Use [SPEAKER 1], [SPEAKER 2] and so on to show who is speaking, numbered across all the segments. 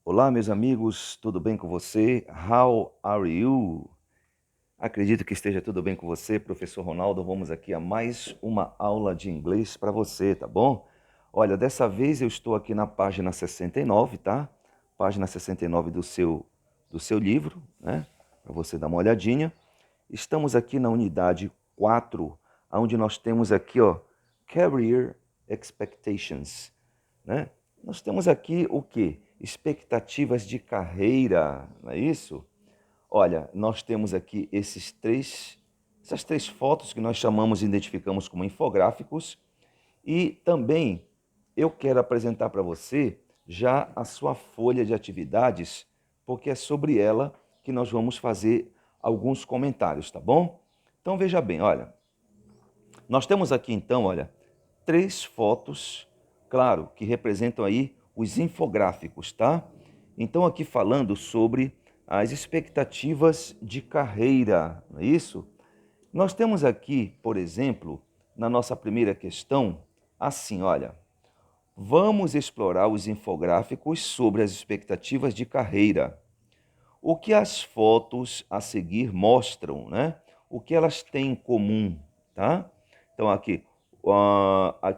[SPEAKER 1] Olá, meus amigos, tudo bem com você? How are you? Acredito que esteja tudo bem com você, professor Ronaldo. Vamos aqui a mais uma aula de inglês para você, tá bom? Olha, dessa vez eu estou aqui na página 69, tá? Página 69 do seu livro, né? Para você dar uma olhadinha. Estamos aqui na unidade 4, onde nós temos aqui, ó, Career Expectations, né? Nós temos aqui o quê? Expectativas de carreira, não é isso? Olha, nós temos aqui essas três fotos que nós chamamos e identificamos como infográficos, e também eu quero apresentar para você já a sua folha de atividades, porque é sobre ela que nós vamos fazer alguns comentários, tá bom? Então veja bem, olha, nós temos aqui então, olha, três fotos, claro, que representam aí os infográficos, tá? Então aqui falando sobre as expectativas de carreira, não é isso? Nós temos aqui, por exemplo, na nossa primeira questão, assim, olha, vamos explorar os infográficos sobre as expectativas de carreira. O que as fotos a seguir mostram, né? O que elas têm em comum, tá? Então aqui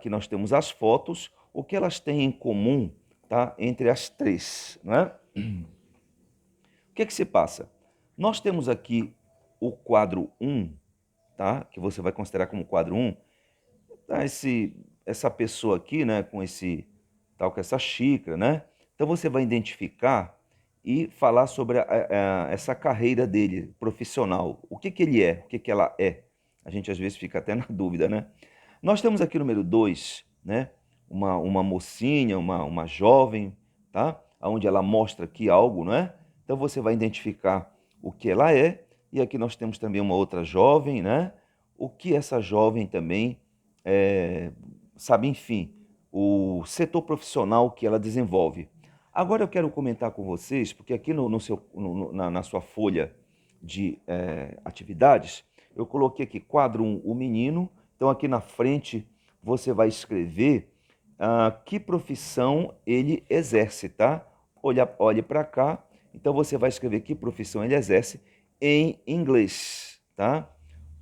[SPEAKER 1] nós temos as fotos, o que elas têm em comum, tá? Entre as três, né? O que é que se passa? Nós temos aqui o quadro um, tá? Que você vai considerar como quadro um, tá? Essa pessoa aqui, né? Com essa xícara, né? Então você vai identificar e falar sobre essa carreira dele profissional. O que que ele é? O que que ela é? A gente às vezes fica até na dúvida, né? Nós temos aqui o número 2, né? Uma mocinha, uma jovem, tá? Onde ela mostra aqui algo, não é? Então você vai identificar o que ela é. E aqui nós temos também uma outra jovem, né? O que essa jovem também é, sabe, enfim, o setor profissional que ela desenvolve. Agora eu quero comentar com vocês, porque aqui na sua folha de atividades, eu coloquei aqui quadro 1, o menino. Então aqui na frente você vai escrever que profissão ele exerce, tá? Olhe para cá. Então você vai escrever que profissão ele exerce em inglês, tá?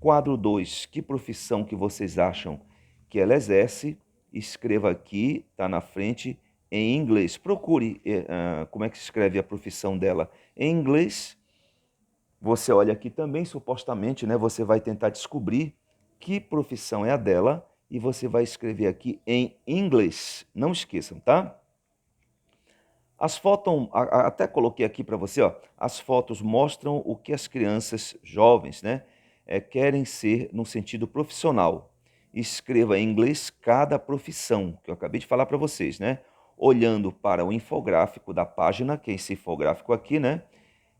[SPEAKER 1] Quadro 2, que profissão que vocês acham que ela exerce? Escreva aqui, tá na frente, em inglês. Procure como é que se escreve a profissão dela em inglês. Você olha aqui também, supostamente, né? Você vai tentar descobrir que profissão é a dela e você vai escrever aqui em inglês. Não esqueçam, tá? As fotos, até coloquei aqui para você, ó, as fotos mostram o que as crianças jovens, né, querem ser no sentido profissional. Escreva em inglês cada profissão, que eu acabei de falar para vocês, né? Olhando para o infográfico da página, que é esse infográfico aqui, né?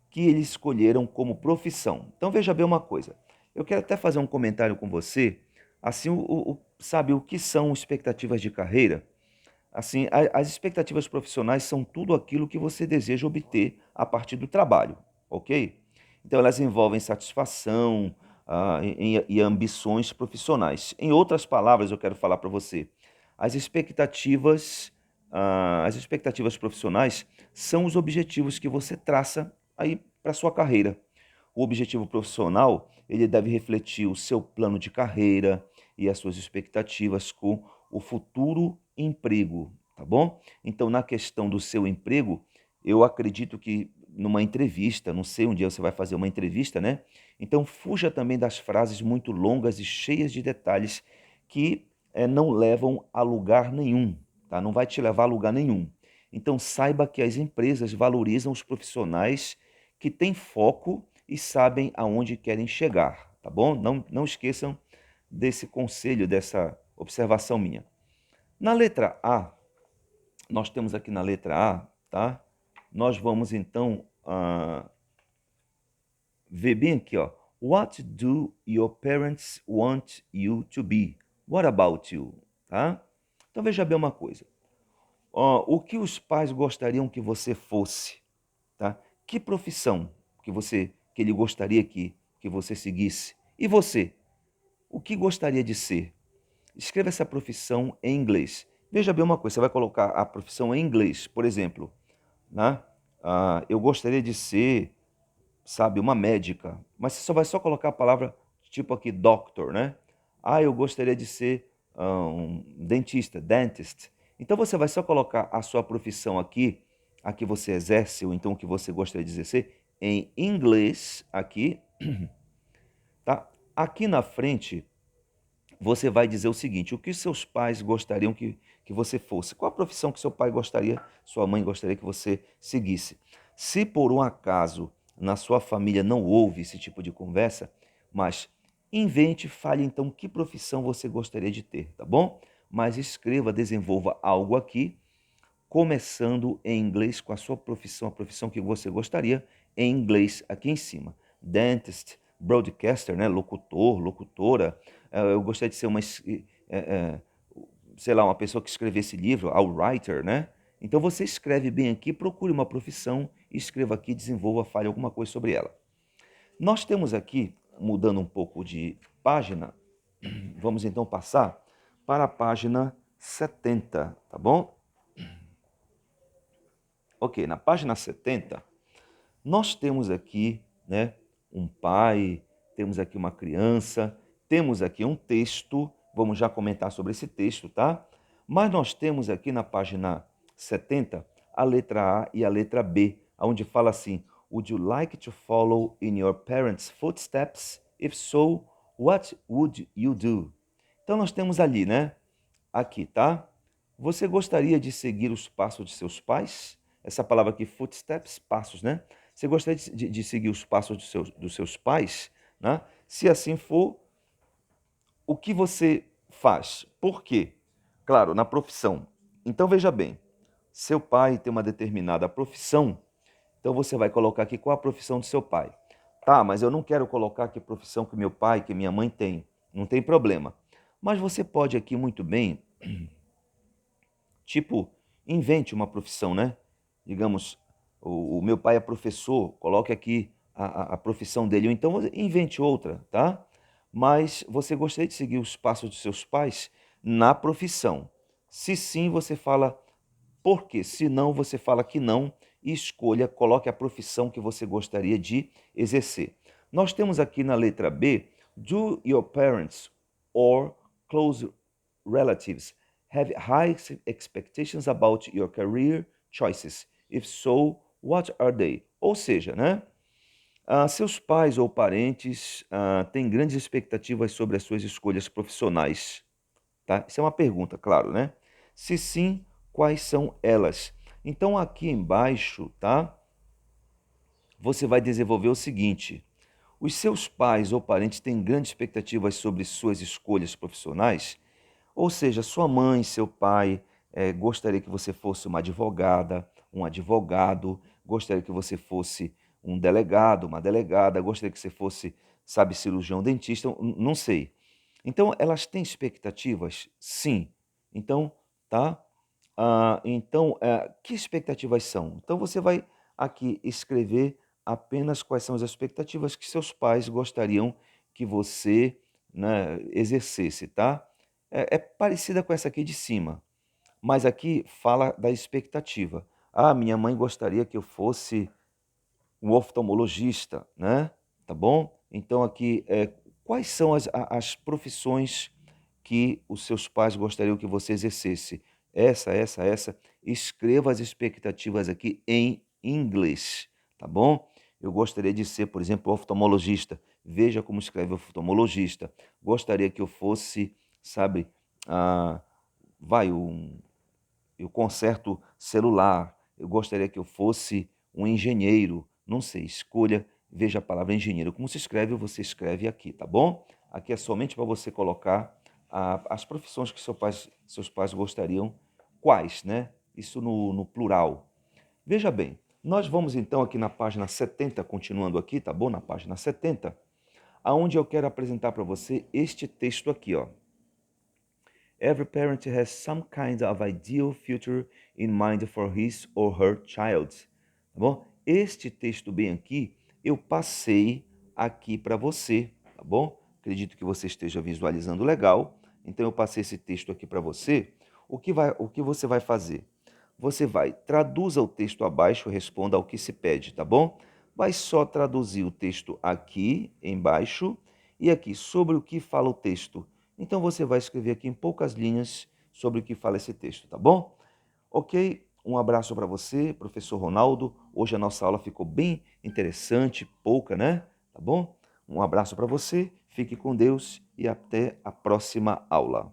[SPEAKER 1] Que eles escolheram como profissão. Então veja bem uma coisa. Eu quero até fazer um comentário com você, assim, sabe, o que são expectativas de carreira? Assim, as expectativas profissionais são tudo aquilo que você deseja obter a partir do trabalho, ok? Então, elas envolvem satisfação e ambições profissionais. Em outras palavras, eu quero falar para você, as expectativas, as expectativas profissionais são os objetivos que você traça aí para sua carreira. O objetivo profissional, ele deve refletir o seu plano de carreira e as suas expectativas com o futuro emprego, tá bom? Então, na questão do seu emprego, eu acredito que numa entrevista, não sei, um dia você vai fazer uma entrevista, né? Então, fuja também das frases muito longas e cheias de detalhes que não levam a lugar nenhum, tá? Não vai te levar a lugar nenhum. Então, saiba que as empresas valorizam os profissionais que têm foco e sabem aonde querem chegar, tá bom? Não esqueçam desse conselho, dessa observação minha. Na letra A, nós temos aqui na letra A, tá? Nós vamos então ver bem aqui, ó. What do your parents want you to be? What about you? Tá? Então veja bem uma coisa. O que os pais gostariam que você fosse? Tá? Que profissão que ele gostaria que você seguisse? E você? O que gostaria de ser? Escreva essa profissão em inglês. Veja bem uma coisa, você vai colocar a profissão em inglês, por exemplo, né? eu gostaria de ser, sabe, uma médica, mas você só vai só colocar a palavra tipo aqui doctor, né? Eu gostaria de ser um dentista, dentist. Então você vai só colocar a sua profissão aqui, a que você exerce, ou então o que você gostaria de exercer, em inglês aqui, tá? Aqui na frente, você vai dizer o seguinte: o que seus pais gostariam que você fosse? Qual a profissão que seu pai gostaria, sua mãe gostaria que você seguisse? Se por um acaso na sua família não houve esse tipo de conversa, mas invente, fale então que profissão você gostaria de ter, tá bom? Mas escreva, desenvolva algo aqui, começando em inglês com a sua profissão, a profissão que você gostaria, em inglês aqui em cima. Dentist, broadcaster, né? Locutor, locutora. Eu gostaria de ser sei lá, uma pessoa que escrevesse livro, a writer, né? Então você escreve bem aqui, procure uma profissão, escreva aqui, desenvolva, fale alguma coisa sobre ela. Nós temos aqui, mudando um pouco de página, vamos então passar para a página 70, tá bom? Ok, na página 70, nós temos aqui, né, um pai, temos aqui uma criança, temos aqui um texto, vamos já comentar sobre esse texto, tá? Mas nós temos aqui na página 70 a letra A e a letra B, onde fala assim: Would you like to follow in your parents' footsteps? If so, what would you do? Então nós temos ali, né? Aqui, tá? Você gostaria de seguir os passos de seus pais? Essa palavra aqui, footsteps, passos, né? Você gostaria de seguir os passos dos seus pais? Né? Se assim for, o que você faz? Por quê? Claro, na profissão. Então veja bem, seu pai tem uma determinada profissão, então você vai colocar aqui qual a profissão do seu pai. Tá, mas eu não quero colocar que profissão que meu pai, que minha mãe tem. Não tem problema. Mas você pode aqui muito bem, tipo, invente uma profissão, né? Digamos, o meu pai é professor, coloque aqui a profissão dele, ou então invente outra, tá? Mas você gostaria de seguir os passos dos seus pais na profissão. Se sim, você fala por quê? Se não, você fala que não e escolha, coloque a profissão que você gostaria de exercer. Nós temos aqui na letra B, do your parents or close relatives have high expectations about your career choices? If so, what are they? Ou seja, né? Seus pais ou parentes têm grandes expectativas sobre as suas escolhas profissionais, tá? Isso é uma pergunta, claro, né? Se sim, quais são elas? Então aqui embaixo, tá? Você vai desenvolver o seguinte: os seus pais ou parentes têm grandes expectativas sobre suas escolhas profissionais? Ou seja, sua mãe, seu pai gostaria que você fosse uma advogada, um advogado, gostaria que você fosse um delegado, uma delegada, gostaria que você fosse, sabe, cirurgião, dentista, não sei. Então, elas têm expectativas? Sim. Então, tá? Então, que expectativas são? Então, você vai aqui escrever apenas quais são as expectativas que seus pais gostariam que você, né, exercesse, tá? É parecida com essa aqui de cima, mas aqui fala da expectativa. Minha mãe gostaria que eu fosse um oftalmologista, né? Tá bom? Então aqui, quais são as profissões que os seus pais gostariam que você exercesse? Essa. Escreva as expectativas aqui em inglês, tá bom? Eu gostaria de ser, por exemplo, oftalmologista. Veja como escreve oftalmologista. Gostaria que eu fosse, sabe, ah, vai, eu conserto celular. Eu gostaria que eu fosse um engenheiro. Não sei, escolha, veja a palavra engenheiro. Como se escreve, você escreve aqui, tá bom? Aqui é somente para você colocar as profissões que seus pais gostariam. Quais, né? Isso no plural. Veja bem, nós vamos então aqui na página 70, continuando aqui, tá bom? Na página 70, aonde eu quero apresentar para você este texto aqui, ó. Every parent has some kind of ideal future in mind for his or her child. Tá bom? Este texto bem aqui, eu passei aqui para você, tá bom? Acredito que você esteja visualizando legal. Então eu passei esse texto aqui para você. O que você vai fazer? você vai, traduza o texto abaixo, responda ao que se pede, tá bom? Vai só traduzir o texto aqui embaixo e aqui sobre o que fala o texto. Então você vai escrever aqui em poucas linhas sobre o que fala esse texto, tá bom? Ok? Um abraço para você, professor Ronaldo. Hoje a nossa aula ficou bem interessante, pouca, né? Tá bom? Um abraço para você, fique com Deus e até a próxima aula.